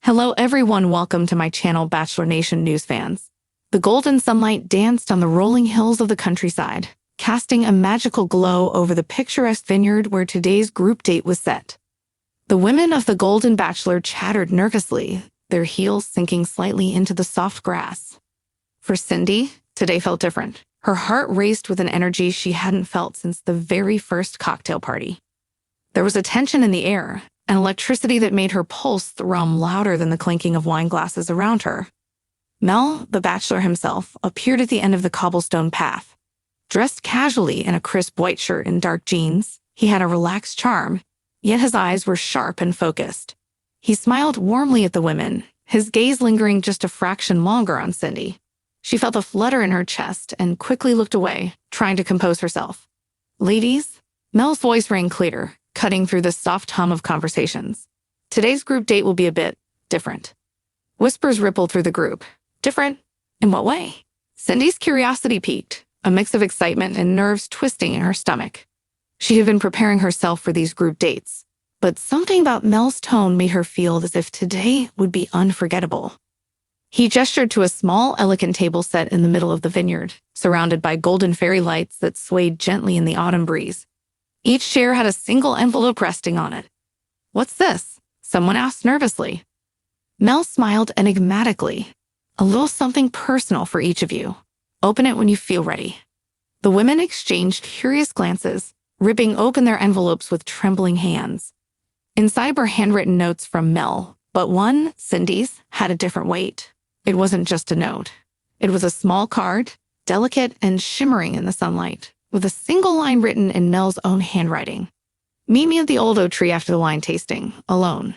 Hello everyone, welcome to my channel Bachelor Nation News fans. The golden sunlight danced on the rolling hills of the countryside, casting a magical glow over the picturesque vineyard where today's group date was set. The women of the Golden Bachelor chattered nervously, their heels sinking slightly into the soft grass. For Cindy, today felt different. Her heart raced with an energy she hadn't felt since the very first cocktail party. There was a tension in the air, an electricity that made her pulse thrum louder than the clinking of wine glasses around her. Mel, the bachelor himself, appeared at the end of the cobblestone path. Dressed casually in a crisp white shirt and dark jeans, he had a relaxed charm, yet his eyes were sharp and focused. He smiled warmly at the women, his gaze lingering just a fraction longer on Cindy. She felt a flutter in her chest and quickly looked away, trying to compose herself. "Ladies?" Mel's voice rang clear, cutting through the soft hum of conversations. "Today's group date will be a bit different." Whispers rippled through the group. Different? In what way? Cindy's curiosity piqued, a mix of excitement and nerves twisting in her stomach. She had been preparing herself for these group dates, but something about Mel's tone made her feel as if today would be unforgettable. He gestured to a small, elegant table set in the middle of the vineyard, surrounded by golden fairy lights that swayed gently in the autumn breeze. Each chair had a single envelope resting on it. "What's this?" someone asked nervously. Mel smiled enigmatically. "A little something personal for each of you. Open it when you feel ready." The women exchanged curious glances, ripping open their envelopes with trembling hands. Inside were handwritten notes from Mel, but one, Cindy's, had a different weight. It wasn't just a note. It was a small card, delicate and shimmering in the sunlight, with a single line written in Mel's own handwriting. "Meet me at the old oak tree after the wine tasting, alone."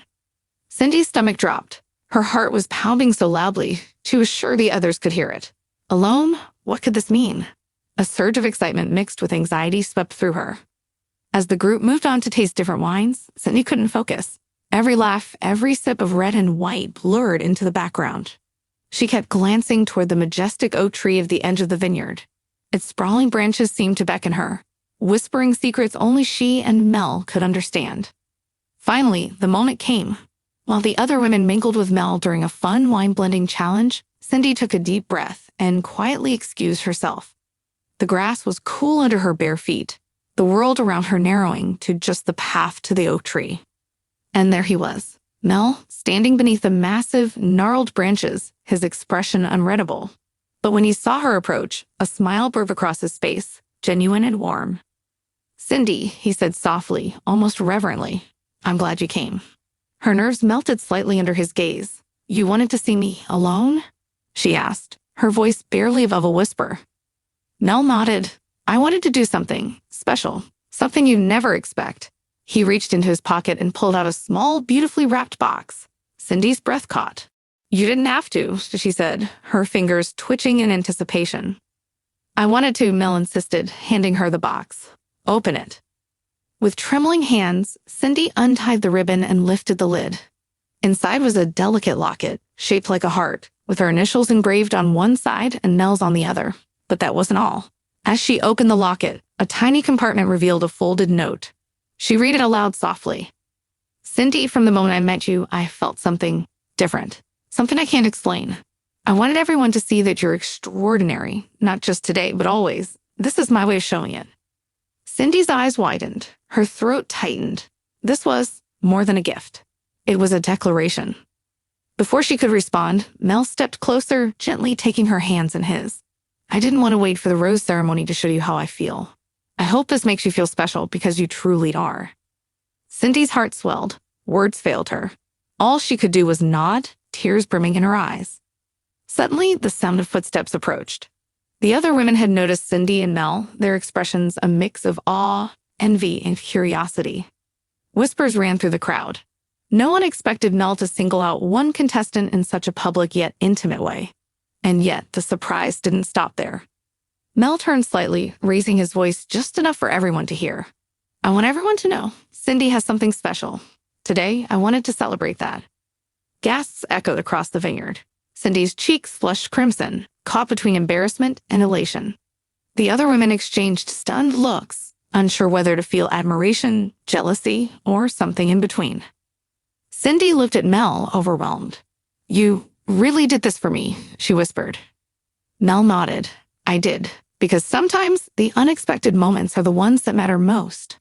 Cindy's stomach dropped. Her heart was pounding so loudly, she was sure the others could hear it. Alone? What could this mean? A surge of excitement mixed with anxiety swept through her. As the group moved on to taste different wines, Cindy couldn't focus. Every laugh, every sip of red and white blurred into the background. She kept glancing toward the majestic oak tree of the edge of the vineyard. Its sprawling branches seemed to beckon her, whispering secrets only she and Mel could understand. Finally, the moment came. While the other women mingled with Mel during a fun wine-blending challenge, Cindy took a deep breath and quietly excused herself. The grass was cool under her bare feet, the world around her narrowing to just the path to the oak tree. And there he was, Mel, standing beneath the massive, gnarled branches, his expression unreadable. But when he saw her approach, a smile broke across his face, genuine and warm. "Cindy," he said softly, almost reverently, "I'm glad you came." Her nerves melted slightly under his gaze. "You wanted to see me alone?" she asked, her voice barely above a whisper. Mel nodded. "I wanted to do something special, something you'd never expect." He reached into his pocket and pulled out a small, beautifully wrapped box. Cindy's breath caught. "You didn't have to," she said, her fingers twitching in anticipation. "I wanted to," Mel insisted, handing her the box. "Open it." With trembling hands, Cindy untied the ribbon and lifted the lid. Inside was a delicate locket, shaped like a heart, with her initials engraved on one side and Mel's on the other. But that wasn't all. As she opened the locket, a tiny compartment revealed a folded note. She read it aloud softly. "Cindy, from the moment I met you, I felt something different. Something I can't explain. I wanted everyone to see that you're extraordinary, not just today, but always. This is my way of showing it." Cindy's eyes widened. Her throat tightened. This was more than a gift. It was a declaration. Before she could respond, Mel stepped closer, gently taking her hands in his. "I didn't want to wait for the rose ceremony to show you how I feel. I hope this makes you feel special because you truly are." Cindy's heart swelled. Words failed her. All she could do was nod, tears brimming in her eyes. Suddenly, the sound of footsteps approached. The other women had noticed Cindy and Mel, their expressions a mix of awe, envy, and curiosity. Whispers ran through the crowd. No one expected Mel to single out one contestant in such a public yet intimate way. And yet, the surprise didn't stop there. Mel turned slightly, raising his voice just enough for everyone to hear. "I want everyone to know Cindy has something special. Today, I wanted to celebrate that." Gasps echoed across the vineyard. Cindy's cheeks flushed crimson, caught between embarrassment and elation. The other women exchanged stunned looks, unsure whether to feel admiration, jealousy, or something in between. Cindy looked at Mel, overwhelmed. "You really did this for me," she whispered. Mel nodded. "I did, because sometimes the unexpected moments are the ones that matter most."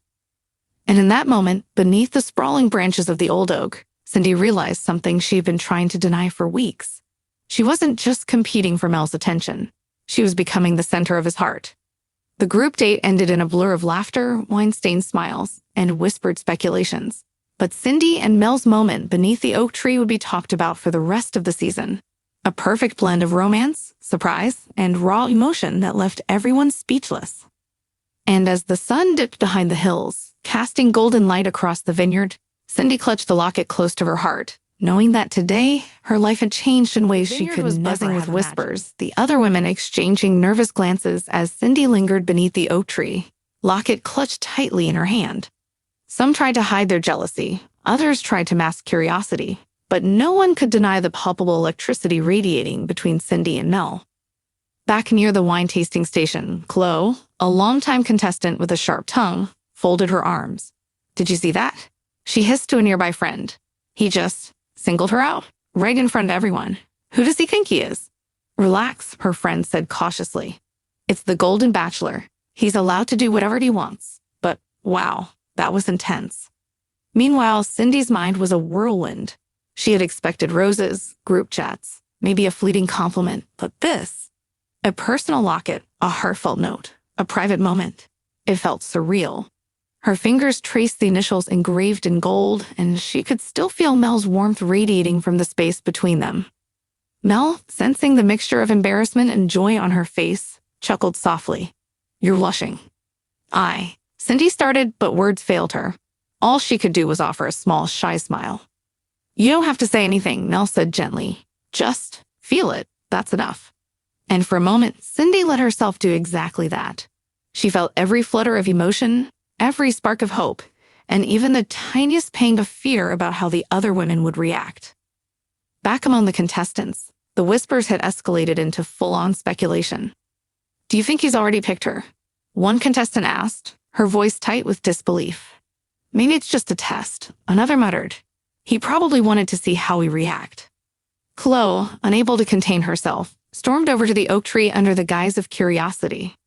And in that moment, beneath the sprawling branches of the old oak, Cindy realized something she'd been trying to deny for weeks. She wasn't just competing for Mel's attention. She was becoming the center of his heart. The group date ended in a blur of laughter, wine-stained smiles, and whispered speculations. But Cindy and Mel's moment beneath the oak tree would be talked about for the rest of the season. A perfect blend of romance, surprise, and raw emotion that left everyone speechless. And as the sun dipped behind the hills, casting golden light across the vineyard, Cindy clutched the locket close to her heart, knowing that today her life had changed in ways she could never buzzing with whispers, the other women exchanging nervous glances as Cindy lingered beneath the oak tree, locket clutched tightly in her hand. Some tried to hide their jealousy, others tried to mask curiosity, but no one could deny the palpable electricity radiating between Cindy and Mel. Back near the wine-tasting station, Chloe, a longtime contestant with a sharp tongue, folded her arms. "Did you see that?" She hissed to a nearby friend. "He just singled her out, right in front of everyone. Who does he think he is?" "Relax," her friend said cautiously. "It's the Golden Bachelor. He's allowed to do whatever he wants." But wow, that was intense. Meanwhile, Cindy's mind was a whirlwind. She had expected roses, group chats, maybe a fleeting compliment, but this, a personal locket, a heartfelt note, a private moment. It felt surreal. Her fingers traced the initials engraved in gold, and she could still feel Mel's warmth radiating from the space between them. Mel, sensing the mixture of embarrassment and joy on her face, chuckled softly. "You're blushing." Cindy started, but words failed her. All she could do was offer a small, shy smile. "You don't have to say anything," Mel said gently. "Just feel it. That's enough." And for a moment, Cindy let herself do exactly that. She felt every flutter of emotion, every spark of hope, and even the tiniest pang of fear about how the other women would react. Back among the contestants, the whispers had escalated into full-on speculation. "Do you think he's already picked her?" One contestant asked, her voice tight with disbelief. "Maybe it's just a test," another muttered. "He probably wanted to see how we react." Chloe, unable to contain herself, stormed over to the oak tree under the guise of curiosity.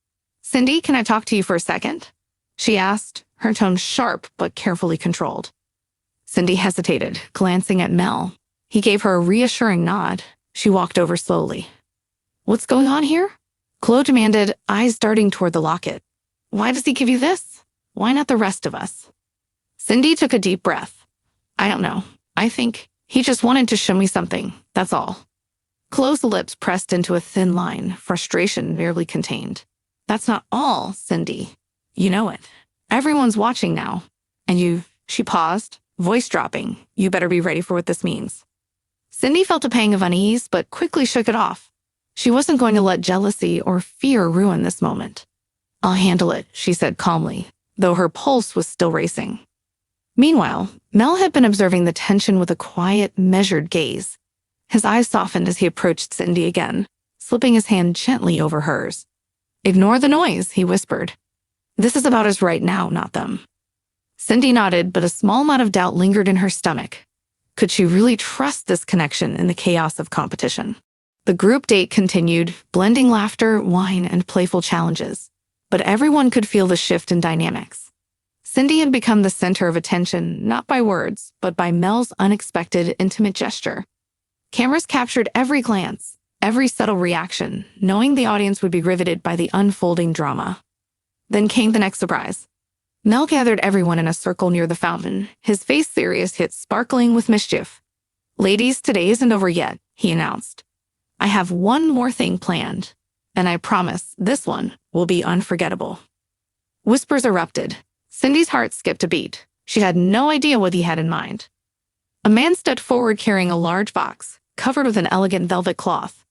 "Cindy, can I talk to you for a second?" she asked, her tone sharp but carefully controlled. Cindy hesitated, glancing at Mel. He gave her a reassuring nod. She walked over slowly. "What's going on here?" Chloe demanded, eyes darting toward the locket. "Why does he give you this? Why not the rest of us?" Cindy took a deep breath. "I don't know. I think he just wanted to show me something, that's all." Chloe's lips pressed into a thin line, frustration barely contained. "That's not all, Cindy. You know it. Everyone's watching now. And she paused, voice dropping. "You better be ready for what this means." Cindy felt a pang of unease, but quickly shook it off. She wasn't going to let jealousy or fear ruin this moment. "I'll handle it," she said calmly, though her pulse was still racing. Meanwhile, Mel had been observing the tension with a quiet, measured gaze. His eyes softened as he approached Cindy again, slipping his hand gently over hers. "Ignore the noise," he whispered. "This is about us right now, not them." Cindy nodded, but a small amount of doubt lingered in her stomach. Could she really trust this connection in the chaos of competition? The group date continued, blending laughter, wine, and playful challenges. But everyone could feel the shift in dynamics. Cindy had become the center of attention, not by words, but by Mel's unexpected, intimate gesture. Cameras captured every glance, every subtle reaction, knowing the audience would be riveted by the unfolding drama. Then came the next surprise. Mel gathered everyone in a circle near the fountain, his face serious yet sparkling with mischief. "Ladies, today isn't over yet," he announced. "I have one more thing planned, and I promise this one will be unforgettable." Whispers erupted. Cindy's heart skipped a beat. She had no idea what he had in mind. A man stepped forward carrying a large box, covered with an elegant velvet cloth.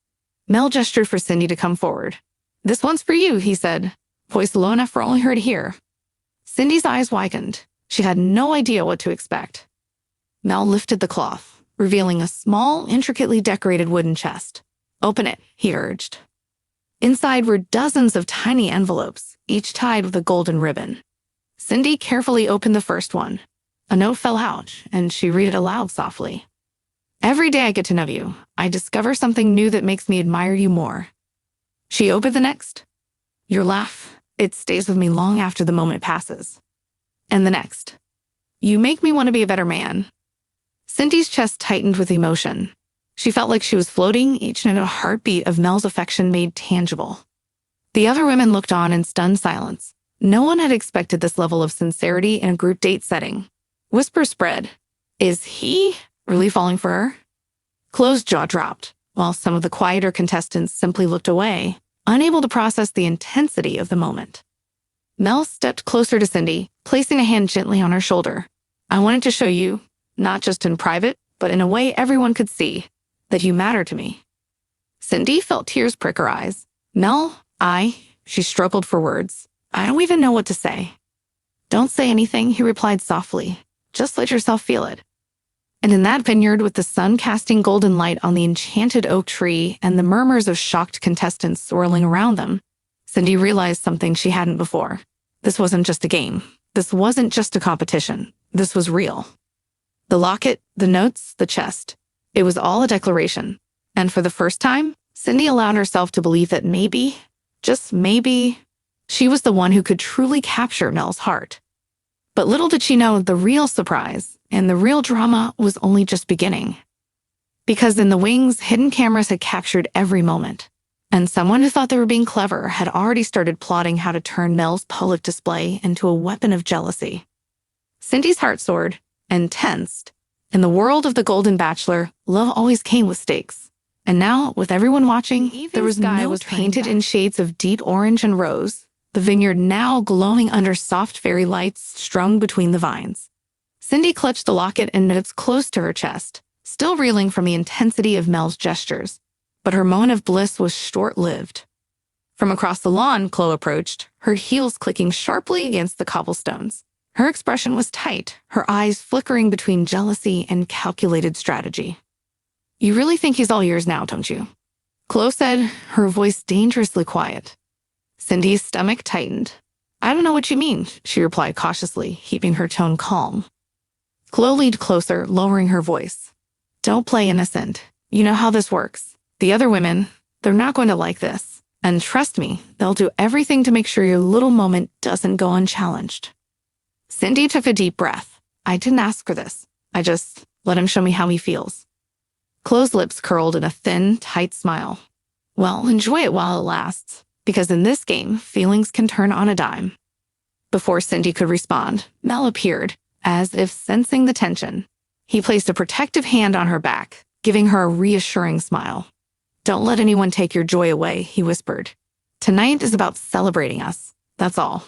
Mel gestured for Cindy to come forward. "This one's for you," he said, voice low enough for only her to hear. Cindy's eyes widened. She had no idea what to expect. Mel lifted the cloth, revealing a small, intricately decorated wooden chest. "Open it," he urged. Inside were dozens of tiny envelopes, each tied with a golden ribbon. Cindy carefully opened the first one. A note fell out, and she read it aloud softly. Every day I get to know you, I discover something new that makes me admire you more. She opened the next. Your laugh, it stays with me long after the moment passes. And the next. You make me want to be a better man. Cindy's chest tightened with emotion. She felt like she was floating, each note a heartbeat of Mel's affection made tangible. The other women looked on in stunned silence. No one had expected this level of sincerity in a group date setting. Whispers spread. Is he really falling for her? Chloe's jaw dropped, while some of the quieter contestants simply looked away, unable to process the intensity of the moment. Mel stepped closer to Cindy, placing a hand gently on her shoulder. I wanted to show you, not just in private, but in a way everyone could see, that you matter to me. Cindy felt tears prick her eyes. Mel, she struggled for words. I don't even know what to say. Don't say anything, he replied softly. Just let yourself feel it. And in that vineyard, with the sun casting golden light on the enchanted oak tree and the murmurs of shocked contestants swirling around them, Cindy realized something she hadn't before. This wasn't just a game. This wasn't just a competition. This was real. The locket, the notes, the chest. It was all a declaration. And for the first time, Cindy allowed herself to believe that maybe, just maybe, she was the one who could truly capture Mel's heart. But little did she know the real surprise and the real drama was only just beginning. Because in the wings, hidden cameras had captured every moment. And someone who thought they were being clever had already started plotting how to turn Mel's public display into a weapon of jealousy. Cindy's heart soared and tensed. In the world of the Golden Bachelor, love always came with stakes. And now, with everyone watching, there was no was painted in shades of deep orange and rose, the vineyard now glowing under soft fairy lights strung between the vines. Cindy clutched the locket and notes close to her chest, still reeling from the intensity of Mel's gestures. But her moment of bliss was short-lived. From across the lawn, Chloe approached, her heels clicking sharply against the cobblestones. Her expression was tight, her eyes flickering between jealousy and calculated strategy. You really think he's all yours now, don't you? Chloe said, her voice dangerously quiet. Cindy's stomach tightened. I don't know what you mean, she replied cautiously, keeping her tone calm. Chloe leaned closer, lowering her voice. Don't play innocent. You know how this works. The other women, they're not going to like this. And trust me, they'll do everything to make sure your little moment doesn't go unchallenged. Cindy took a deep breath. I didn't ask for this. I just let him show me how he feels. Chloe's lips curled in a thin, tight smile. Well, enjoy it while it lasts, because in this game, feelings can turn on a dime. Before Cindy could respond, Mel appeared, as if sensing the tension. He placed a protective hand on her back, giving her a reassuring smile. Don't let anyone take your joy away, he whispered. Tonight is about celebrating us. That's all.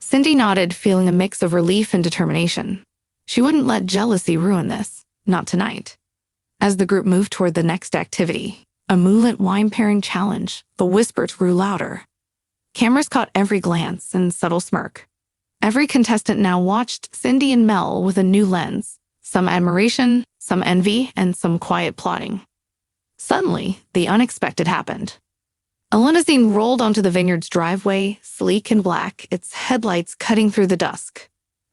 Cindy nodded, feeling a mix of relief and determination. She wouldn't let jealousy ruin this. Not tonight. As the group moved toward the next activity, a moonlit wine pairing challenge, the whispers grew louder. Cameras caught every glance and subtle smirk. Every contestant now watched Cindy and Mel with a new lens, some admiration, some envy, and some quiet plotting. Suddenly, the unexpected happened. A limousine rolled onto the vineyard's driveway, sleek and black, its headlights cutting through the dusk.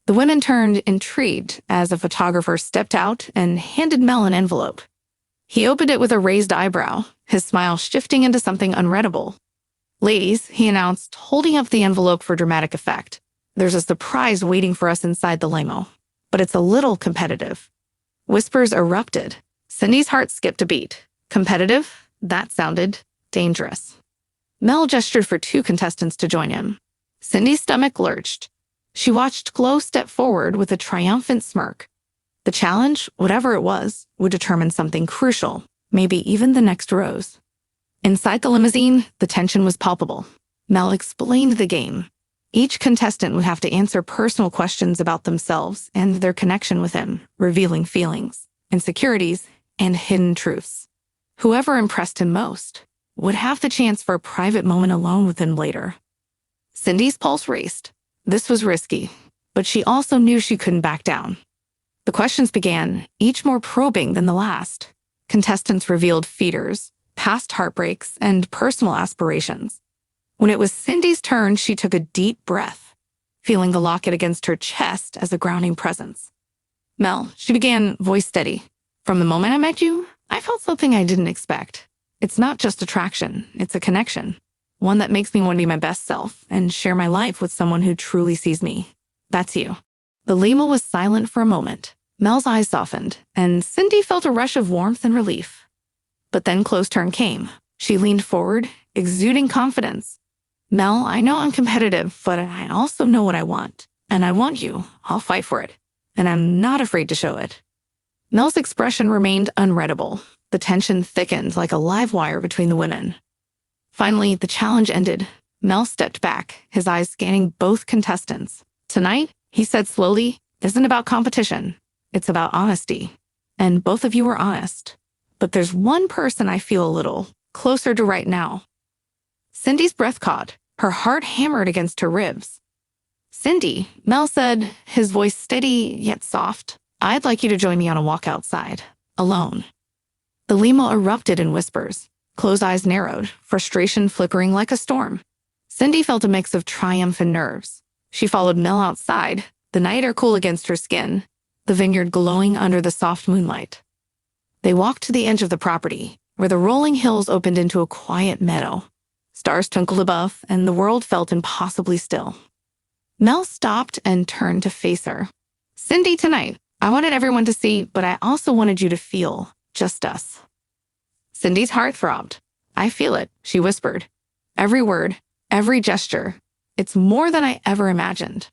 The women turned, intrigued, as a photographer stepped out and handed Mel an envelope. He opened it with a raised eyebrow, his smile shifting into something unreadable. Ladies, he announced, holding up the envelope for dramatic effect. There's a surprise waiting for us inside the limo, but it's a little competitive. Whispers erupted. Cindy's heart skipped a beat. Competitive? That sounded dangerous. Mel gestured for two contestants to join him. Cindy's stomach lurched. She watched Chloe step forward with a triumphant smirk. The challenge, whatever it was, would determine something crucial, maybe even the next rose. Inside the limousine, the tension was palpable. Mel explained the game. Each contestant would have to answer personal questions about themselves and their connection with him, revealing feelings, insecurities, and hidden truths. Whoever impressed him most would have the chance for a private moment alone with him later. Cindy's pulse raced. This was risky, but she also knew she couldn't back down. The questions began, each more probing than the last. Contestants revealed fears, past heartbreaks, and personal aspirations. When it was Cindy's turn, she took a deep breath, feeling the locket against her chest as a grounding presence. Mel, she began, voice steady. From the moment I met you, I felt something I didn't expect. It's not just attraction, it's a connection. One that makes me want to be my best self and share my life with someone who truly sees me. That's you. The limo was silent for a moment. Mel's eyes softened, and Cindy felt a rush of warmth and relief. But then close turn came. She leaned forward, exuding confidence. Mel, I know I'm competitive, but I also know what I want. And I want you. I'll fight for it. And I'm not afraid to show it. Mel's expression remained unreadable. The tension thickened like a live wire between the women. Finally, the challenge ended. Mel stepped back, his eyes scanning both contestants. Tonight, he said slowly, isn't about competition. It's about honesty. And both of you were honest. But there's one person I feel a little closer to right now. Cindy's breath caught. Her heart hammered against her ribs. Cindy, Mel said, his voice steady yet soft, I'd like you to join me on a walk outside, alone. The limo erupted in whispers. Closed eyes narrowed, frustration flickering like a storm. Cindy felt a mix of triumph and nerves. She followed Mel outside, the night air cool against her skin, the vineyard glowing under the soft moonlight. They walked to the edge of the property, where the rolling hills opened into a quiet meadow. Stars twinkled above, and the world felt impossibly still. Mel stopped and turned to face her. Cindy, tonight, I wanted everyone to see, but I also wanted you to feel, just us. Cindy's heart throbbed. I feel it, she whispered. Every word, every gesture. It's more than I ever imagined.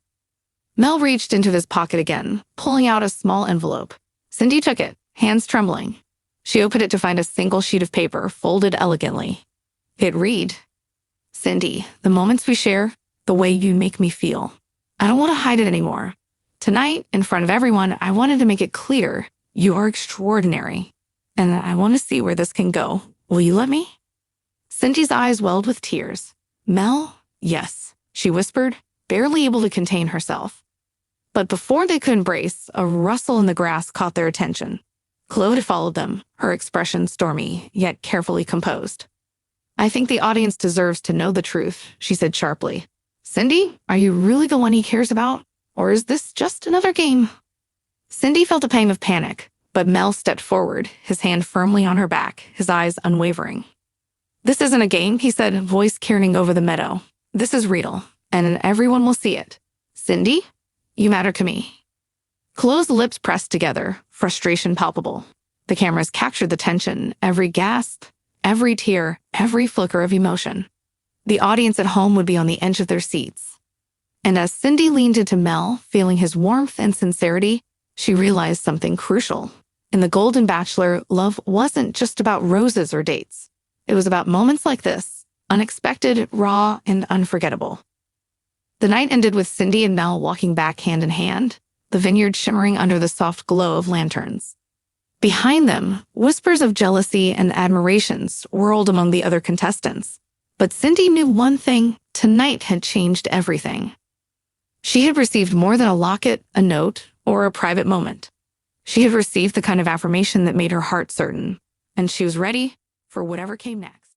Mel reached into his pocket again, pulling out a small envelope. Cindy took it, hands trembling. She opened it to find a single sheet of paper, folded elegantly. It read, Cindy, the moments we share, the way you make me feel. I don't want to hide it anymore. Tonight, in front of everyone, I wanted to make it clear you are extraordinary. And I want to see where this can go. Will you let me? Cindy's eyes welled with tears. Mel, yes, she whispered, barely able to contain herself. But before they could embrace, a rustle in the grass caught their attention. Claude followed them, her expression stormy, yet carefully composed. I think the audience deserves to know the truth, she said sharply. Cindy, are you really the one he cares about? Or is this just another game? Cindy felt a pang of panic, but Mel stepped forward, his hand firmly on her back, his eyes unwavering. This isn't a game, he said, voice carrying over the meadow. This is real, and everyone will see it. Cindy, you matter to me. Chloe's lips pressed together, frustration palpable. The cameras captured the tension, every gasp, every tear, every flicker of emotion. The audience at home would be on the edge of their seats. And as Cindy leaned into Mel, feeling his warmth and sincerity, she realized something crucial. In The Golden Bachelor, love wasn't just about roses or dates. It was about moments like this, unexpected, raw, and unforgettable. The night ended with Cindy and Mel walking back hand in hand, the vineyard shimmering under the soft glow of lanterns. Behind them, whispers of jealousy and admiration swirled among the other contestants. But Cindy knew one thing: tonight had changed everything. She had received more than a locket, a note, or a private moment. She had received the kind of affirmation that made her heart certain, and she was ready for whatever came next.